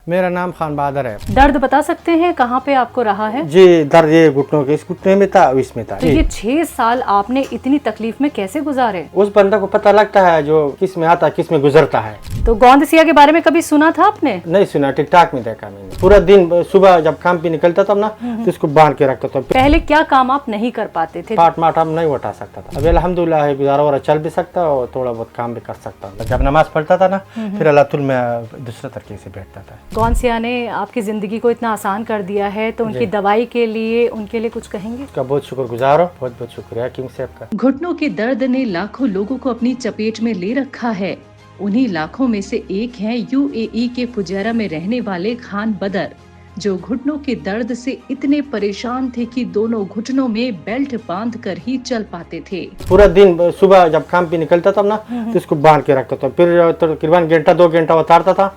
मेरा नाम खान बहादुर है। दर्द बता सकते हैं कहाँ पे आपको रहा है? जी, दर्द ये घुटनों के, इस घुटने में था, इसमें था। तो ये 6 साल आपने इतनी तकलीफ में कैसे गुजारे? उस बंदा को पता लगता है जो किस में आता, किस में गुजरता है। तो गोंदसिया के बारे में कभी सुना था आपने? नहीं सुना, टिकटॉक में देखा मैंने। पूरा दिन सुबह जब काम पे निकलता था ना, तो इसको बांध के रखता था। पहले क्या काम आप नहीं कर पाते थे? पाट माट हम नहीं उठा सकता था। अभी अल्हम्दुलिल्लाह है, गुजारा वगैरह चल भी सकता और थोड़ा बहुत काम भी कर सकता हूँ। जब नमाज पढ़ता था ना, फिर अल्लाह में दूसरे तरीके से बैठता था। गोंदसिया ने आपकी जिंदगी को इतना आसान कर दिया है, तो उनकी दवाई के लिए उनके लिए कुछ कहेंगे? उसका बहुत शुक्रगुजार हो, बहुत बहुत शुक्रिया किंग साहब का। घुटनों के दर्द ने लाखों लोगों को अपनी चपेट में ले रखा है। उन्हीं लाखों में से एक हैं यूएई के फुजैरा में रहने वाले खान बदर, जो घुटनों के दर्द से इतने परेशान थे कि दोनों घुटनों में बेल्ट बांधकर ही चल पाते थे। पूरा दिन सुबह जब काम पे निकलता था ना, तो इसको बांध के रखता था। फिर तकरीबन घंटा 2 घंटा उतारता था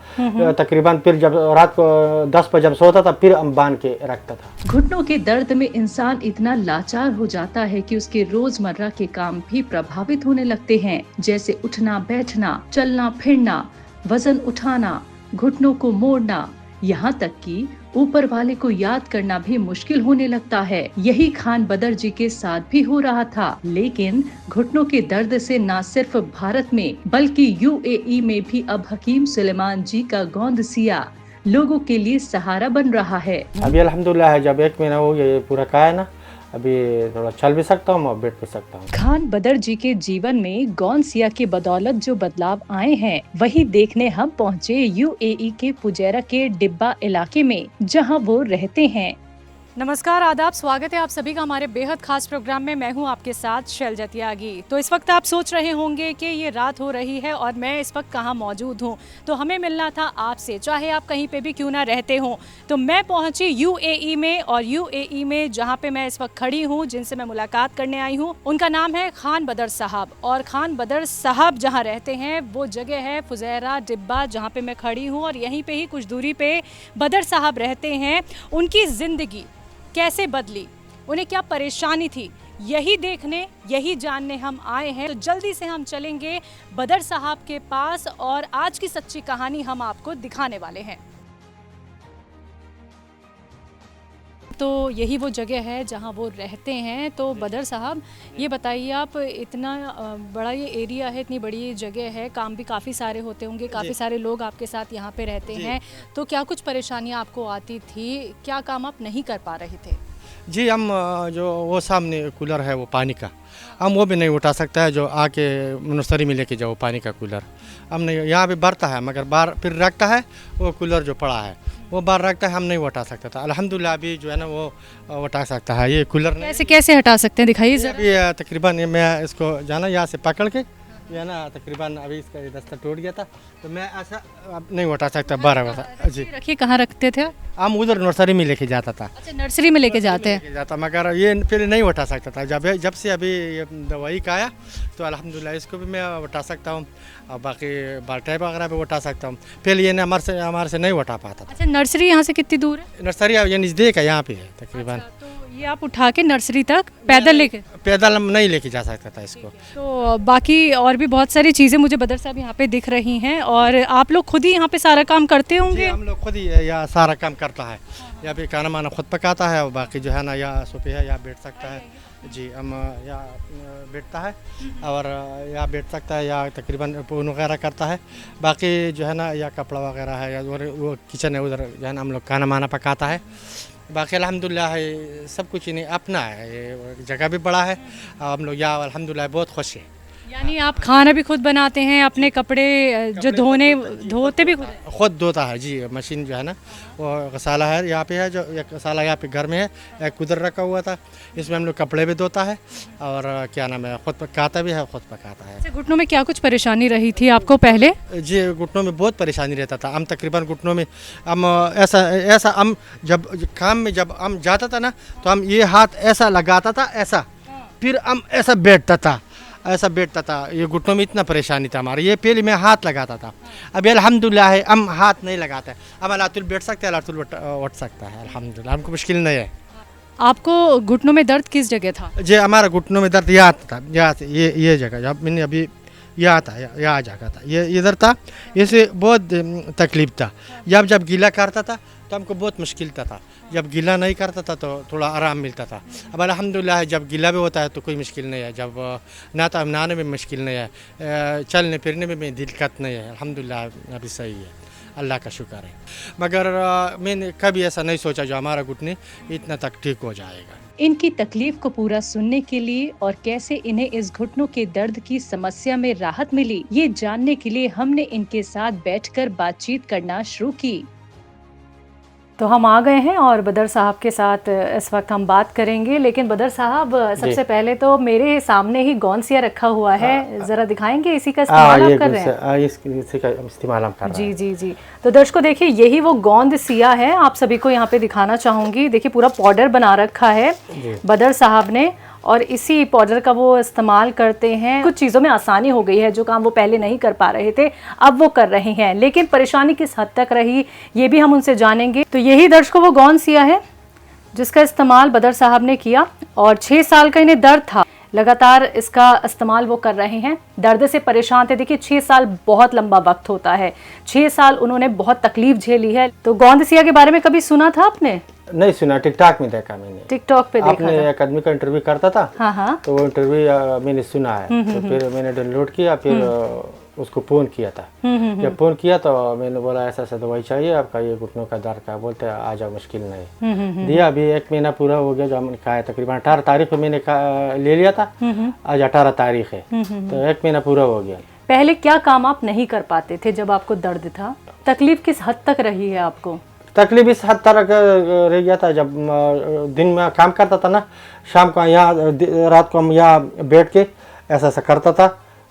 तकरीबन। फिर जब रात को 10 बजे जब सोता था, फिर हम बांध के रखता था। घुटनों के दर्द में इंसान इतना लाचार हो जाता है कि उसके रोजमर्रा के काम भी प्रभावित होने लगते हैं, जैसे उठना बैठना, चलना फिरना, वजन उठाना, घुटनों को मोड़ना, यहाँ तक कि ऊपर वाले को याद करना भी मुश्किल होने लगता है। यही खान बदर जी के साथ भी हो रहा था। लेकिन घुटनों के दर्द से न सिर्फ भारत में बल्कि यूएई में भी अब हकीम सुलेमान जी का गोंदसिया लोगों के लिए सहारा बन रहा है। अभी अल्हम्दुलिल्लाह है, जब 1 महीना हो गया ये पूरा का है ना, अभी थोड़ा चल भी सकता हूँ और बैठ भी सकता हूँ। खान बदर जी के जीवन में गोंदसिया के बदौलत जो बदलाव आए हैं, वही देखने हम पहुँचे यूएई के फुजैरा के डिब्बा इलाके में, जहाँ वो रहते हैं। नमस्कार, आदाब, स्वागत है आप सभी का हमारे बेहद खास प्रोग्राम में। मैं हूं आपके साथ शैलजा त्यागी। तो इस वक्त आप सोच रहे होंगे कि ये रात हो रही है और मैं इस वक्त कहां मौजूद हूं। तो हमें मिलना था आपसे, चाहे आप कहीं पे भी क्यों ना रहते हो। तो मैं पहुंची यूएई में, और यूएई में जहां पे मैं इस वक्त खड़ी हूं, जिनसे मैं मुलाकात करने आई हूं, उनका नाम है खान बदर साहब। और खान बदर साहब जहाँ रहते हैं वो जगह है फुजैरा डिब्बा, जहाँ पे मैं खड़ी हूँ, और यहीं पे ही कुछ दूरी पे बदर साहब रहते हैं। उनकी जिंदगी कैसे बदली, उन्हें क्या परेशानी थी, यही देखने, यही जानने हम आए हैं। तो जल्दी से हम चलेंगे बदर साहब के पास और आज की सच्ची कहानी हम आपको दिखाने वाले हैं। तो यही वो जगह है जहां वो रहते हैं। तो बदर साहब, ये बताइए, आप इतना बड़ा ये एरिया है, इतनी बड़ी जगह है, काम भी काफ़ी सारे होते होंगे, काफ़ी सारे लोग आपके साथ यहाँ पे रहते हैं, तो क्या कुछ परेशानियाँ आपको आती थी? क्या काम आप नहीं कर पा रहे थे? जी, हम जो वो सामने कूलर है वो पानी का, हम वो भी नहीं उठा सकता है। जो आके नर्सरी में लेके जाओ पानी का कूलर, हम नहीं, यहाँ पे भरता है मगर बाहर फिर रखता है। वो कूलर जो पड़ा है वो बाहर रखता है, हम नहीं उठा सकता था। अल्हम्दुलिल्लाह अभी जो है ना वो उठा सकता है। ये कूलर कैसे कैसे हटा सकते हैं, दिखाइए ज़रा। अभी तकरीबन मैं इसको जाना यहाँ से पकड़ के, ये ना तकरीबन अभी इसका दस्ता टूट गया था, तो मैं ऐसा अब नहीं उठा सकता 12 बजे। जी, रखिए, कहाँ रखते थे? हम उधर नर्सरी में लेके जाता था। अच्छा, नर्सरी में लेके जाते हैं। जाता, मगर ये फिर नहीं उठा सकता था। जब से अभी ये दवाई का आया तो अल्हम्दुलिल्लाह इसको भी मैं उठा सकता हूँ, और बाकी बाल्टी वगैरह भी उठा सकता हूँ। पहले ये हमारे से नहीं उठा पाता था। अच्छा, नर्सरी यहाँ से कितनी दूर है? नर्सरी ये नज़दीक है, यहाँ पे है तकरीबन। तो ये आप उठा के नर्सरी तक पैदल लेके? पैदल हम नहीं लेके जा सकता था इसको। तो बाकी और भी बहुत सारी चीज़ें मुझे बदर साहब यहाँ पे दिख रही हैं, और आप लोग खुद ही यहाँ पे सारा काम करते होंगे? हम लोग खुद ही या सारा काम करता है, या भी खाना माना खुद पकाता है, और बाकी जो है ना या सोफे है या बैठ सकता है। जी, हम या बैठता है और या बैठ सकता है, या तकरीबन फ़ोन वगैरह करता है। बाकी जो है ना या कपड़ा वगैरह है, या वो किचन है उधर जो है ना हम लोग खाना माना पकाता है। बाकी अल्हम्दुलिल्लाह सब कुछ इन्हें अपना है, ये जगह भी बड़ा है, हम लोग यहाँ अल्हम्दुलिल्लाह बहुत खुश हैं। यानी आप खाना भी खुद बनाते हैं, अपने कपड़े जो धोते भी खुद धोता है। जी, मशीन जो है ना वो गसाला है यहाँ पे है, जो एक गसाला यहाँ पे घर में है, एक उधर रखा हुआ था, इसमें हम लोग कपड़े भी धोता है, और क्या नाम है खुद पकाता भी है, खुद पकाता है। अच्छा, घुटनों में क्या कुछ परेशानी रही थी आपको पहले? जी, घुटनों में बहुत परेशानी रहता था। हम तकरीबन घुटनों में हम ऐसा हम जब काम में जब हम जाता था ना, तो हम ये हाथ ऐसा लगाता था, ऐसा, फिर हम ऐसा बैठता था। ये घुटनों में इतना परेशानी था हमारे। ये पहले मैं हाथ लगाता था, अभी अल्हम्दुलिल्लाह है हम हाथ नहीं लगाते। अब अल्लाह बैठ सकते हैं, अल्लाह उठ सकता है, अल्हम्दुलिल्लाह हमको मुश्किल नहीं है। आपको घुटनों में दर्द किस जगह था? जी, हमारा घुटनों में दर्द यहाँ था, यहाँ से ये जगह जब मैंने अभी यह आता है, यह आ जाता था, ये इधर था, इससे बहुत तकलीफ था। जब गीला करता था तो हमको बहुत मुश्किल था, जब गीला नहीं करता था तो थोड़ा आराम मिलता था। अब अल्हम्दुलिल्लाह जब गीला भी होता है तो कोई मुश्किल नहीं है, जब नहाने में मुश्किल नहीं है, चलने फिरने में भी दिक्कत नहीं है। अल्हम्दुलिल्लाह अभी सही है, अल्लाह का शुक्र है। मगर मैंने कभी ऐसा नहीं सोचा जो हमारा घुटने इतना तक ठीक हो जाएगा। इनकी तकलीफ को पूरा सुनने के लिए और कैसे इन्हें इस घुटनों के दर्द की समस्या में राहत मिली, ये जानने के लिए हमने इनके साथ बैठकर बातचीत करना शुरू की। तो हम आ गए हैं और बदर साहब के साथ इस वक्त हम बात करेंगे। लेकिन बदर साहब, सबसे पहले तो मेरे सामने ही गोंसिया रखा हुआ है, जरा दिखाएंगे इसी का इस्तेमाल आप कर रहे हैं? इसी का इस्तेमाल हम कर रहे हैं। जी जी जी। तो दर्शकों देखिए, यही वो गोंद सिया है, आप सभी को यहाँ पे दिखाना चाहूंगी। देखिए पूरा पाउडर बना रखा है बदर साहब ने, और इसी पाउडर का वो इस्तेमाल करते हैं। कुछ चीज़ों में आसानी हो गई है, जो काम वो पहले नहीं कर पा रहे थे अब वो कर रहे हैं, लेकिन परेशानी किस हद तक रही ये भी हम उनसे जानेंगे। तो यही दर्शकों वो गोंद सिया है जिसका इस्तेमाल बदर साहब ने किया, और 6 साल का इन्हें दर्द था, लगातार इसका इस्तेमाल वो कर रहे हैं। दर्द से परेशान थे। देखिए 6 साल बहुत लंबा वक्त होता है, 6 साल उन्होंने बहुत तकलीफ झेली है। तो गोंद सिया के बारे में कभी सुना था आपने? नहीं सुना, टिकटॉक में देखा मैंने। टिकटॉक पे देखा आपने एक आदमी का इंटरव्यू करता था, हाँ। तो वो इंटरव्यू मैंने सुना है। तो फिर मैंने डाउनलोड किया, फिर उसको फोन किया था। जब फोन किया तो मैंने बोला ऐसा ऐसा दवाई चाहिए आपका, ये घुटनों का दर्द का। बोलते आ जाओ, मुश्किल नहीं। दिया, अभी 1 महीना पूरा हो गया जो हमने कहा है। तकरीबन 18 तारीख को मैंने ले लिया था, आज 18 तारीख है, तो 1 महीना पूरा हो गया। पहले क्या काम आप नहीं कर पाते थे जब आपको दर्द था? तकलीफ किस हद तक रही है आपको? तकलीफ इस हद तक रह गया था, जब दिन में काम करता था ना, शाम को यहाँ रात को हम यहाँ बैठ के ऐसा ऐसा करता था,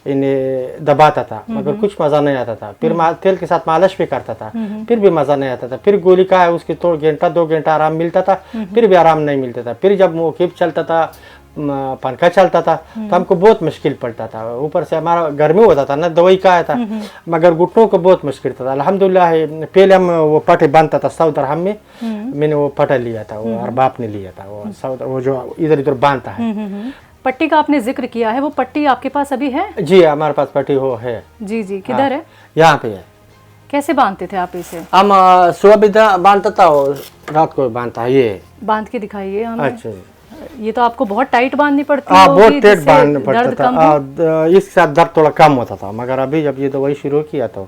इन्हें दबाता था, मगर कुछ मज़ा नहीं आता था। फिर तेल के साथ मालिश भी करता था, फिर भी मज़ा नहीं आता था। फिर गोली का है उसके 2 घंटा आराम मिलता था, फिर भी आराम नहीं मिलता था। फिर जब मुकीब चलता था, पंखा चलता था, तो हमको बहुत मुश्किल पड़ता था। ऊपर से हमारा गर्मी होता था ना, दवाई का आया था, मगर घुटनों को बहुत मुश्किल था। अल्हम्दुलिल्लाह पहले हम वो पटे बांधता था सऊदी अरब में, मैंने वो पटा लिया था, वो और बाप ने लिया था, वो जो इधर उधर बांधता है। पट्टी का आपने जिक्र किया है, वो पट्टी आपके पास अभी है? जी हमारे पास पट्टी हो है। जी जी, किधर है? यहाँ पे है। कैसे बांधते थे आप इसे? हम सुबह भी बांधता था और रात को बांधता है। ये बांध के दिखाइए हमें। अच्छा, ये तो आपको बहुत टाइट बांधनी पड़ती है। बहुत होगी, टाइट बांधना पड़ता था। इसके साथ दर्द थोड़ा कम होता था, मगर अभी जब ये दवाई शुरू किया तो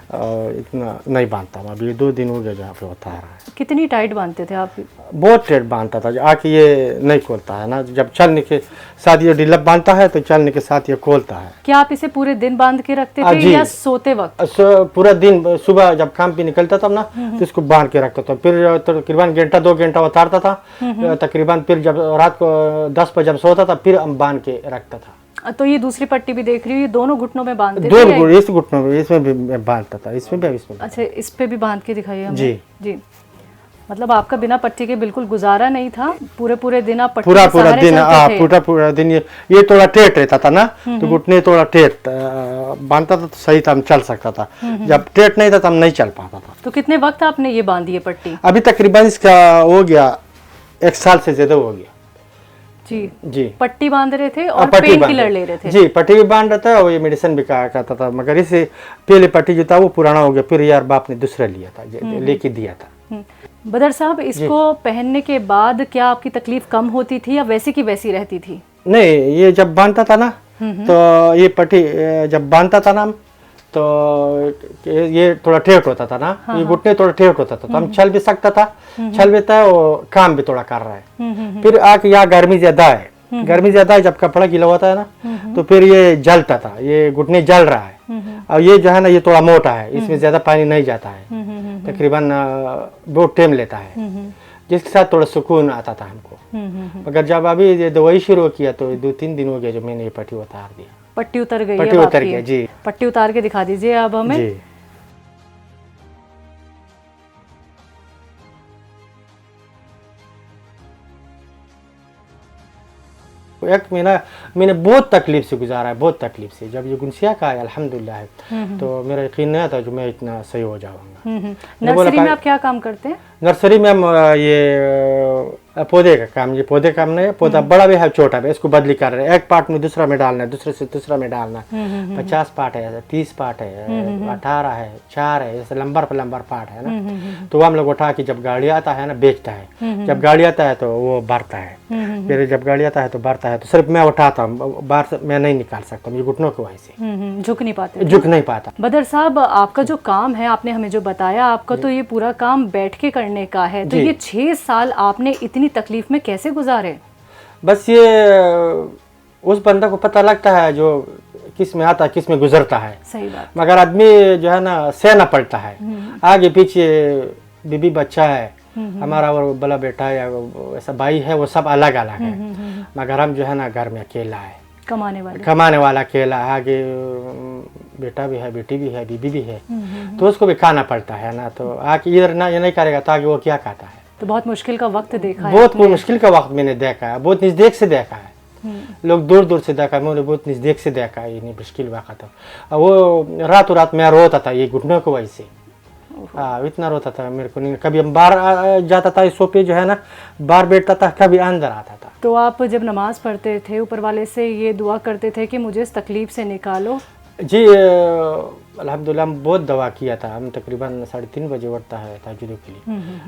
इतना नहीं बांधता। अभी 2 दिन हो गया जहाँ पे होता है। कितनी टाइट बांधते थे आप? बहुत टाइट बांधता था, आके ये नहीं खोलता है ना, जब चलने के साथ ये ढीला बांधता है तो चलने के साथ ये खोलता है। क्या आप इसे पूरे दिन बांध के रखते थे या सोते वक्त? पूरा दिन, सुबह जब काम पे निकलता था ना तो इसको बांध के रखता था। फिर तकरीबन 1-2 घंटा उतारता था तकरीबन। फिर जब रात को 10 बजे जब सोता था फिर हम बांध के रखता था। तो ये दूसरी पट्टी भी देख रही हूँ, ये दोनों घुटनों में बांधते थे? इस घुटनों में, इसमें भी बांधता था, इसमें भी, इसमें। अच्छा, इस पे भी बांध के दिखाइए हमें। जी जी। मतलब आपका बिना पट्टी के बिल्कुल गुजारा नहीं था? पूरे दिन आप पट्टी पूरा के सहारे दिन, चलते थे? पूरा दिन ये थोड़ा टेढ़ रहता था ना, तो घुटने थोड़ा टेढ़ बांधता था तो सही था, हम चल सकता था। जब टेढ़ नहीं था तो हम नहीं चल पाता था। तो कितने वक्त आपने ये बांधी है पट्टी? अभी तकरीबन इसका हो गया 1 साल से ज्यादा हो गया। जी। पट्टी बांध रहे थे और पेन किलर ले रहे थे? जी, पट्टी भी बांध रहा था और ये मेडिसिन भी करता था, मगर इससे पहले पट्टी जो था वो पुराना हो गया, फिर यार बाप ने दूसरा लिया था, लेके दिया था। बदर साहब, इसको पहनने के बाद क्या आपकी तकलीफ कम होती थी या वैसी की वैसी रहती थी? नहीं, ये जब बांधता था ना, तो ये पट्टी जब बांधता था ना तो ये थोड़ा टेढ़ होता था ना, ये घुटने थोड़ा टेढ़ होता था, तो हम चल भी सकता था, चल भी था, और काम भी थोड़ा कर रहा है। फिर आके यहाँ गर्मी ज्यादा है, जब कपड़ा गीला होता है ना तो फिर ये जलता था, ये घुटने जल रहा है। और ये जो है ना, ये थोड़ा मोटा है, इसमें ज्यादा पानी नहीं जाता है, तकरीबन बहुत टाइम लेता है, जिसके साथ थोड़ा सुकून आता था हमको। मगर जब अभी ये दवाई शुरू किया तो 2-3 दिन हो गया जब मैंने ये पट्टी उतार दिया। पट्टी उतर गई? पट्टी उतर गया जी। पट्टी उतार के दिखा दीजिए अब हमें। जी। एक महीना मैंने बहुत तकलीफ से गुजारा है, बहुत तकलीफ से। जब ये गुनसिया का है अल्हम्दुलिल्लाह तो मेरा यकीन नहीं था जो मैं इतना सही हो जाऊंगा। नर्सरी में आप क्या काम करते हैं? नर्सरी में हम पौधे का काम, ये पौधे काम नहीं है, पौधा बड़ा भी है छोटा भी, इसको बदली कर रहे हैं, एक पार्ट में दूसरा में डालना है, दूसरे से दूसरा में डालना है। 50 पार्ट है, 30 पार्ट है, 18 है, 4 है, जैसे लंबर पर लंबर पार्ट है ना। तो वो हम लोग उठा के जब गाड़ी आता है ना बेचता है, जब गाड़ी आता है तो वो भरता है, फिर जब गाड़ी आता है तो भरता है। तो सिर्फ मैं उठाता हूँ, बाहर से मैं नहीं निकाल सकता, ये घुटनों की वजह से झुक नहीं पाते। झुक नहीं पाता। बदर साहब, आपका जो काम है, आपने हमें जो बताया, आपका तो ये पूरा काम बैठ के करने का है, तो ये 6 साल आपने इतनी तकलीफ में कैसे गुजारे? बस ये उस बंदा को पता लगता है जो किस में आता है, किस में गुजरता है। सही बात। मगर आदमी जो है ना सहना पड़ता है, आगे पीछे बीबी बच्चा है हमारा, और बड़ा बेटा या ऐसा भाई है, वो सब अलग अलग है। मगर हम जो है ना घर में अकेला है, कमाने वाला अकेला, आगे बेटा भी है, बेटी भी है, बीबी भी है, तो उसको भी खाना पड़ता है ना। तो आगे इधर ना ये नहीं करेगा तो आगे वो क्या खाता है। तो बहुत मुश्किल का वक्त देखा है, बहुत मुश्किल का वक्त मैंने देखा है, बहुत नजदीक से देखा है, लोग दूर दूर से देखा है, मैंने बहुत नजदीक से देखा है। ये मुश्किल वक्त था, वो रातों रात मैं रोता था ये घुटनों की वजह से। हाँ, इतना रोता था मेरे को नहीं, कभी हम बाहर जाता था, इस सोफे जो है ना बाहर बैठता था, कभी अंदर आता था। तो आप जब नमाज पढ़ते थे, ऊपर वाले से ये दुआ करते थे कि मुझे इस तकलीफ से निकालो? जी अल्हम्दुलिल्लाह हम बहुत दुआ किया था। हम तकरीबन 3:30 बजे उठता है तहज्जुद के लिए,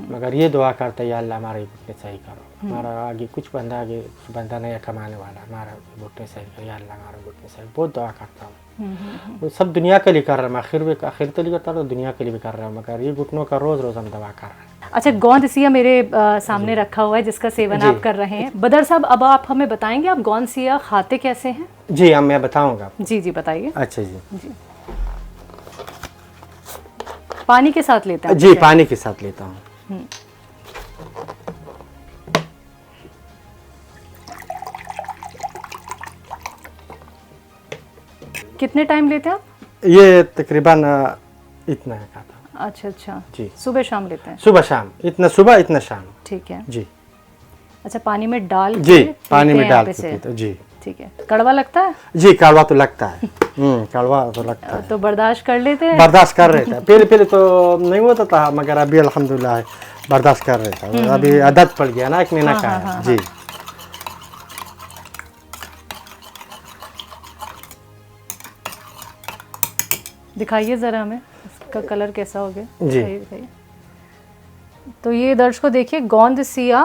मगर ये दुआ करता है, या अल्लाह हमारे घुटने सही करो, हमारा आगे कुछ बंदा नहीं है कमाने वाला, हमारा घुटने सही करो, या अल्लाह हमारा घुटने सही। बहुत दुआ करता हूँ, वो सब दुनिया के लिए कर रहा हूँ, आखिर के लिए करता हूँ, दुनिया के लिए भी कर रहा हूँ, मगर ये घुटनों का रोज़ रोज़ हम दवा कर रहे हैं। अच्छा, गोंद सिया मेरे सामने रखा हुआ है जिसका सेवन आप कर रहे हैं। बदर साहब, अब आप हमें बताएंगे आप गोंद सिया खाते कैसे हैं? जी हम मैं बताऊंगा। जी जी बताइए। अच्छा जी। पानी के साथ लेते हैं? जी पानी के साथ लेता हूँ। कितने टाइम लेते हैं आप? ये तकरीबन इतना है खाता। अच्छा अच्छा जी। सुबह शाम लेते हैं? सुबह शाम, इतना सुबह इतना शाम। ठीक है जी। अच्छा, पानी में डाल के? जी पानी में डाल के। जी ठीक है। कड़वा लगता है? जी कड़वा तो लगता है। कड़वा तो लगता है। तो बर्दाश्त कर लेते हैं? बर्दाश्त कर रहे थे, पहले तो नहीं होता था, मगर अभी अल्हम्दुलिल्लाह बर्दाश्त कर रहे थे, अभी आदत पड़ गया ना, 1 महीना का है। जी दिखाइए जरा हमें, इसका कलर कैसा हो गया। जी दिखाइए। तो ये दर्शकों देखिए, गोंद सिया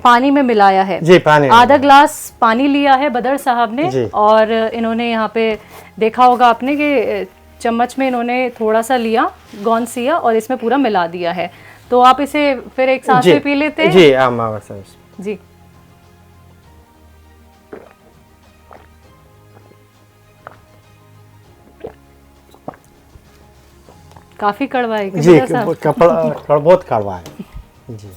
पानी में मिलाया है। जी पानी, आधा ग्लास पानी लिया है बदर साहब ने, और इन्होंने यहाँ पे देखा होगा आपने कि चम्मच में इन्होंने थोड़ा सा लिया गोंद सिया और इसमें पूरा मिला दिया है। तो आप इसे फिर एक सांस में पी लेते हैं? जी जी। काफी कड़वा है जी, बहुत कड़वा है जी।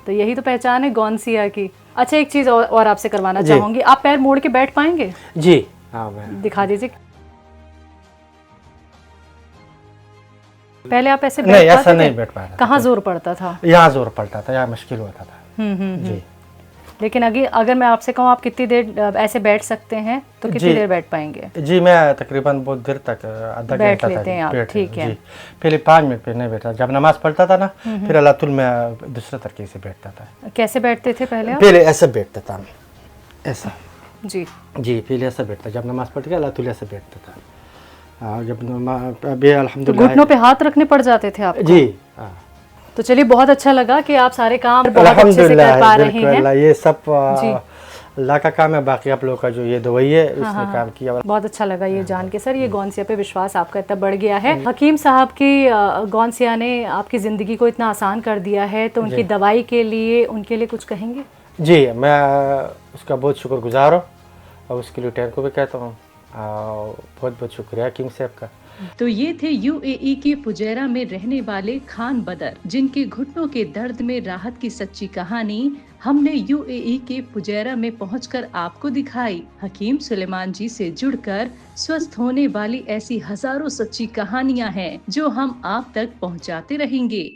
तो यही तो पहचान है गोंद सिया की। अच्छा, एक चीज और आपसे करवाना चाहूंगी, आप पैर मोड़ के बैठ पाएंगे? जी हाँ, दिखा दीजिए। पहले आप ऐसे नहीं, ऐसा नहीं बैठ पा रहा। कहाँ जोर पड़ता था? यहाँ जोर पड़ता था, यहाँ मुश्किल होता था। जी। लेकिन अगर मैं आपसे कहूँ आप कितनी देर ऐसे बैठ सकते हैं, तो कितनी देर बैठ पाएंगे? जी मैं तकरीबन बहुत देर तक, आधा बैठ घंटा लेते हैं आप? ठीक है। पहले 5 मिनट पे नहीं बैठा, जब नमाज पढ़ता था ना फिर अल्लाह में दूसरे तरीके से बैठता था। कैसे बैठते थे पहले आप? पहले ऐसे बैठता था, ऐसा। जी जी पहले ऐसे बैठता, जब नमाज पढ़ के अल्लाह ऐसे बैठता था। जब अभी अल्हम्दुलिल्लाह घुटनों पे हाथ रखने पड़ जाते थे आपको? जी। तो चलिए, बहुत अच्छा लगा कि आप सारे काम बहुत अच्छे से कर पा रहे हैं। ये सब अल्लाह का काम है, बाकी आप लोगों का जो ये दवाई है उसने काम किया। बहुत अच्छा लगा ये जान के सर, ये गोंद सिया पे विश्वास आपका इतना बढ़ गया है। हकीम साहब की गोंद सिया ने आपकी ज़िंदगी को इतना आसान कर दिया है, तो उनकी दवाई के लिए, उनके लिए कुछ कहेंगे? जी मैं उसका बहुत शुक्रगुजार हूँ, और उसके लिए टैंक को भी कहता हूँ, बहुत बहुत शुक्रिया हकीम साहब का। तो ये थे यूएई के फुजैरा में रहने वाले खान बदर, जिनके घुटनों के दर्द में राहत की सच्ची कहानी हमने यूएई के फुजैरा में पहुंचकर आपको दिखाई। हकीम सुलेमान जी से जुड़कर स्वस्थ होने वाली ऐसी हजारों सच्ची कहानियां हैं जो हम आप तक पहुंचाते रहेंगे।